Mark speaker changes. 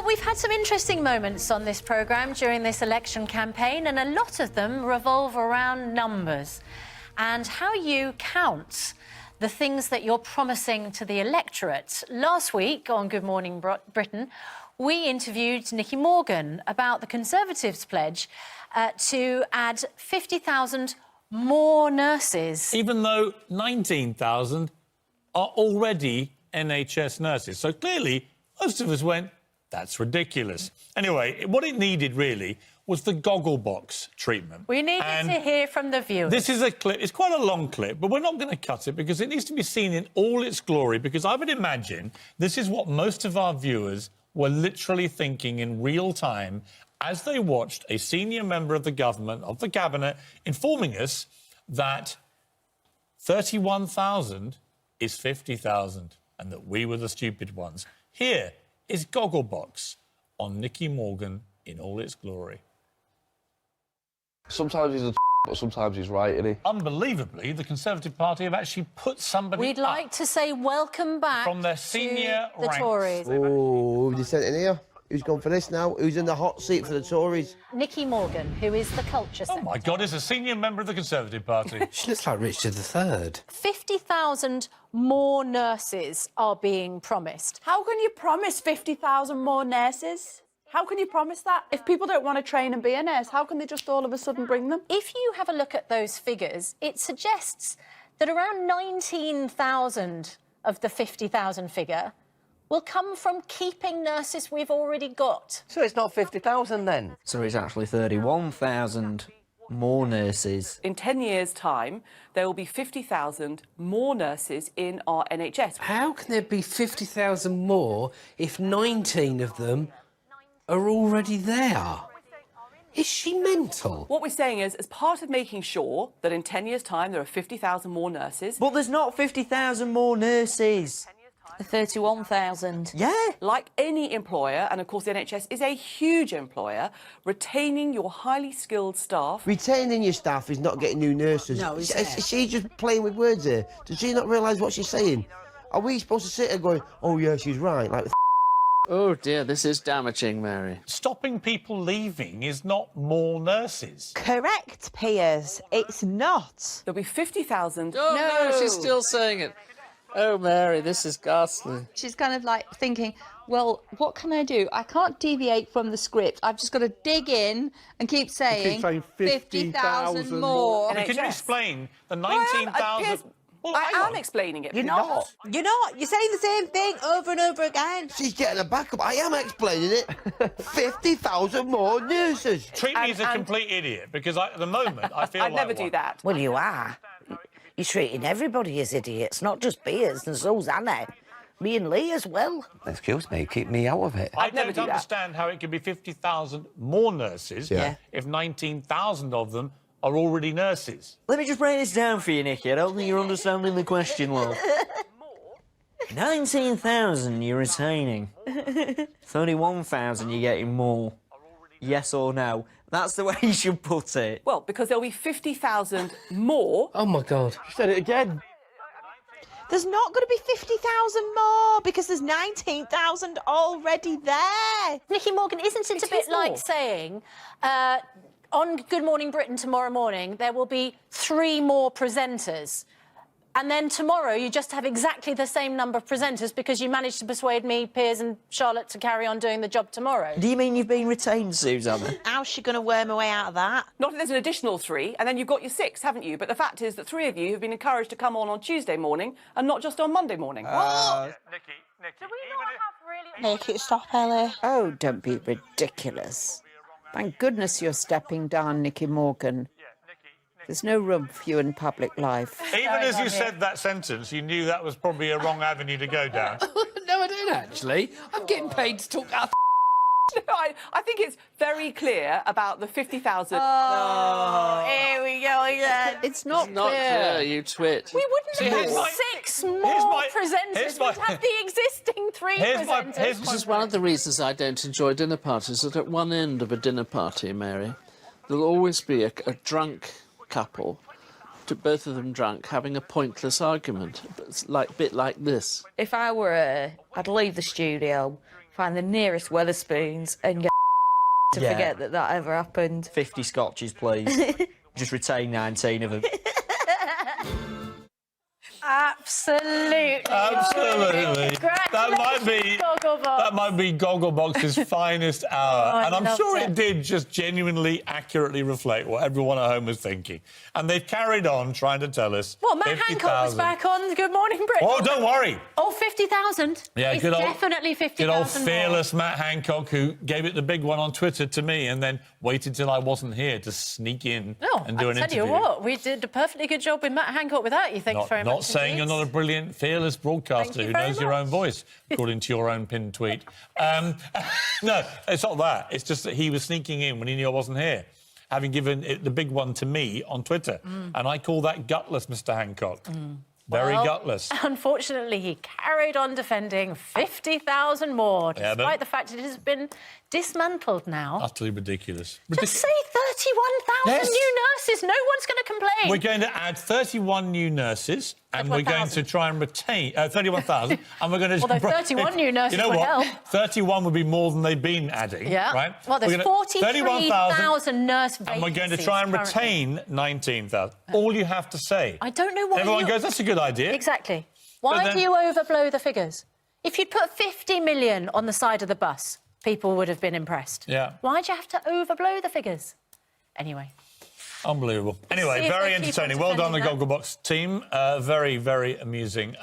Speaker 1: we've had some interesting moments on this programme during this election campaign, and a lot of them revolve around numbers and how you count the things that you're promising to the electorate. Last week on Good Morning Britain, we interviewed Nicky Morgan about the Conservatives' pledge to add 50,000 more nurses.
Speaker 2: Even though 19,000 are already NHS nurses. So clearly, most of us went, that's ridiculous. Anyway, what it needed, really, was the Gogglebox treatment.
Speaker 1: We needed to hear from the viewers.
Speaker 2: This is a clip. It's quite a long clip, but we're not going to cut it because it needs to be seen in all its glory, because I would imagine this is what most of our viewers were literally thinking in real time as they watched a senior member of the government, of the cabinet, informing us that 31,000 is 50,000 and that we were the stupid ones. Here is Gogglebox on Nicky Morgan in all its glory.
Speaker 3: Sometimes he's a but sometimes he's right, isn't he?
Speaker 2: Unbelievably, the Conservative Party have actually put somebody
Speaker 1: We'd like to say welcome back
Speaker 2: from their senior
Speaker 1: to the
Speaker 2: ranks.
Speaker 1: Tories.
Speaker 4: Oh, who's sent in here? Who's gone for this now? Who's in the hot seat for the Tories?
Speaker 1: Nicky Morgan, who is the Culture
Speaker 2: Oh,
Speaker 1: Secretary.
Speaker 2: my God, is a senior member of the Conservative Party.
Speaker 5: She looks like Richard III.
Speaker 1: 50,000 more nurses are being promised.
Speaker 6: How can you promise 50,000 more nurses? How can you promise that? If people don't want to train and be a nurse, how can they just all of a sudden bring them?
Speaker 1: If you have a look at those figures, it suggests that around 19,000 of the 50,000 figure will come from keeping nurses we've already got.
Speaker 7: So it's not 50,000 then?
Speaker 8: So it's actually 31,000 more nurses.
Speaker 9: In 10 years' time, there will be 50,000 more nurses in our NHS.
Speaker 5: How can there be 50,000 more if 19 of them are already there? Is she mental?
Speaker 9: What we're saying is, as part of making sure that in 10 years' time there are 50,000 more nurses...
Speaker 8: But there's not 50,000 more nurses.
Speaker 10: 31,000.
Speaker 8: Yeah.
Speaker 9: Like any employer, and of course the NHS is a huge employer, retaining your highly skilled staff...
Speaker 4: Retaining your staff is not getting new nurses.
Speaker 5: No, it's
Speaker 4: is she just playing with words here? Does she not realise what she's saying? Are we supposed to sit here going, oh, yeah, she's right, like...
Speaker 7: Oh, dear, this is damaging, Mary.
Speaker 2: Stopping people leaving is not more nurses.
Speaker 10: Correct, Piers. It's not.
Speaker 9: There'll be 50,000...
Speaker 7: Oh, no, she's still saying it. Oh, Mary, this is ghastly.
Speaker 10: She's kind of like thinking, well, what can I do? I can't deviate from the script. I've just got to dig in and keep saying 50,000 more.
Speaker 2: Can you explain the 19,000... Well,
Speaker 9: I am explaining it.
Speaker 10: You're not. You're not. You're saying the same thing over and over again.
Speaker 4: She's getting a backup. I am explaining it. 50,000 more nurses.
Speaker 2: Treat me as a complete idiot, because at the moment I feel
Speaker 9: I'd
Speaker 2: like
Speaker 9: never do
Speaker 2: one.
Speaker 9: that.
Speaker 11: Well, you are. You're treating everybody as idiots, not just Piers and Susanna. Me and Lee as well.
Speaker 7: Excuse me, keep me out of it.
Speaker 2: I
Speaker 9: never
Speaker 2: don't
Speaker 9: do that.
Speaker 2: understand how it could be 50,000 more nurses if 19,000 of them are already nurses.
Speaker 8: Let me just break this down for you, Nicky. I don't think you're understanding the question, love. 19,000 you're retaining. 31,000 you're getting more. Yes or no? That's the way you should put it.
Speaker 9: Well, because there'll be 50,000 more...
Speaker 5: Oh, my God.
Speaker 4: She said it again.
Speaker 10: There's not going to be 50,000 more because there's 19,000 already there.
Speaker 1: Nicky Morgan, isn't it a bit like saying... on Good Morning Britain tomorrow morning, there will be 3 more presenters. And then tomorrow you just have exactly the same number of presenters because you managed to persuade me, Piers and Charlotte to carry on doing the job tomorrow.
Speaker 8: Do you mean you've been retained, Susanna?
Speaker 10: How's she going to worm her way out of that?
Speaker 9: Not if there's an additional 3, and then you've got your 6, haven't you? But the fact is that 3 of you have been encouraged to come on Tuesday morning and not just on Monday morning.
Speaker 2: Nicky,
Speaker 1: Do we not have really...
Speaker 10: Make it stop, Ellie.
Speaker 11: Oh, don't be ridiculous. Thank goodness you're stepping down, Nicky Morgan. There's no room for you in public life.
Speaker 2: Even as you said that sentence, you knew that was probably a wrong avenue to go down.
Speaker 5: No, I don't, actually. I'm getting paid to talk out.
Speaker 9: No, I think it's very clear about the 50,000...
Speaker 10: Oh, here we go again.
Speaker 11: It's not
Speaker 7: clear, you twit.
Speaker 1: We wouldn't have 6 more presenters. We'd have the existing 3 presenters.
Speaker 7: This is one of the reasons I don't enjoy dinner parties, that at one end of a dinner party, Mary, there'll always be a drunk couple, both of them drunk, having a pointless argument, bit like this.
Speaker 11: If I were her, I'd leave the studio,
Speaker 12: find the nearest Wetherspoons and get to forget that that ever happened.
Speaker 8: 50 scotches, please. Just retain 19 of them.
Speaker 1: Absolutely.
Speaker 2: Absolutely. That might be Gogglebox's finest hour. And I'm sure it did just genuinely, accurately reflect what everyone at home was thinking. And they've carried on trying to tell us.
Speaker 1: Well, Matt Hancock was back on Good Morning Britain.
Speaker 2: Oh, don't worry.
Speaker 1: Oh, 50,000.
Speaker 2: Yeah,
Speaker 1: it's
Speaker 2: good old,
Speaker 1: definitely 50,000
Speaker 2: good old fearless Matt Hancock, who gave it the big one on Twitter to me and then waited till I wasn't here to sneak in and do an interview.
Speaker 1: I'll tell you what, we did a perfectly good job with Matt Hancock without you. Thanks very much.
Speaker 2: Not saying you're not a brilliant, fearless broadcaster who knows your own voice, according to your own pinned tweet. No, it's not that. It's just that he was sneaking in when he knew I wasn't here, having given it the big one to me on Twitter. And I call that gutless, Mr. Hancock. Very gutless.
Speaker 1: Unfortunately, he carried on defending 50,000 more, despite the fact it has been dismantled now.
Speaker 2: Utterly ridiculous.
Speaker 1: Just say 31,000 new nurses. No one's going to complain.
Speaker 2: We're going to add 31 new nurses, and we're going to try and retain 31,000, and we're going to.
Speaker 1: Although 31 new nurses would help.
Speaker 2: 31 would be more than they've been adding.
Speaker 1: Yeah.
Speaker 2: Right.
Speaker 1: Well, there's 43,000 nurse vacancies.
Speaker 2: And we're going to try and retain 19,000. All you have to say.
Speaker 1: I don't know why.
Speaker 2: Everyone goes, that's a good idea.
Speaker 1: Exactly. Why do you overblow the figures? If you'd put 50 million on the side of the bus, people would have been impressed.
Speaker 2: Yeah.
Speaker 1: Why'd you have to overblow the figures? Anyway.
Speaker 2: Unbelievable. Anyway, very entertaining. Well done, the Gogglebox team. Very, very amusing.